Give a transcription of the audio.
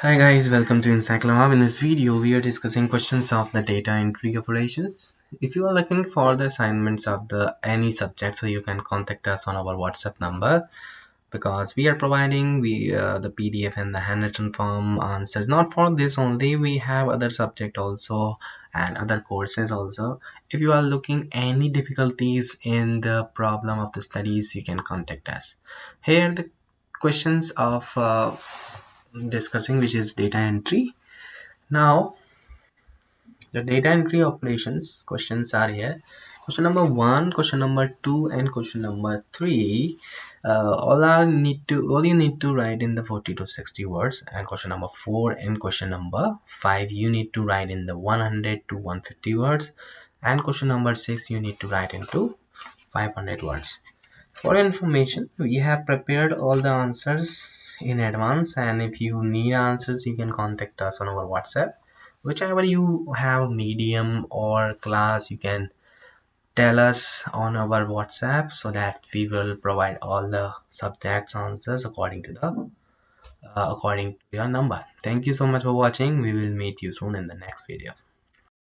Hi guys, welcome to IncycloHub. In this video, we are discussing questions of the data entry operations. If you are looking for the assignments of the any subject, so you can contact us on our WhatsApp number because we are providing the PDF and the handwritten form answers. Not for this only, we have other subject also and other courses also. If you are looking any difficulties in the problem of the studies, you can contact us. Here the questions of discussing, which is data entry. Now the data entry operations questions are here. Question number one, question number two, and question number three. All you need to write in the 40 to 60 words. And question number four and question number five, you need to write in the 100 to 150 words. And question number six, you need to write into 500 words. For information, we have prepared all the answers in advance, and if you need answers, you can contact us on our WhatsApp. Whichever you have, medium or class, you can tell us on our WhatsApp so that we will provide all the subjects answers according to your number. Thank you so much for watching. We will meet you soon in the next video.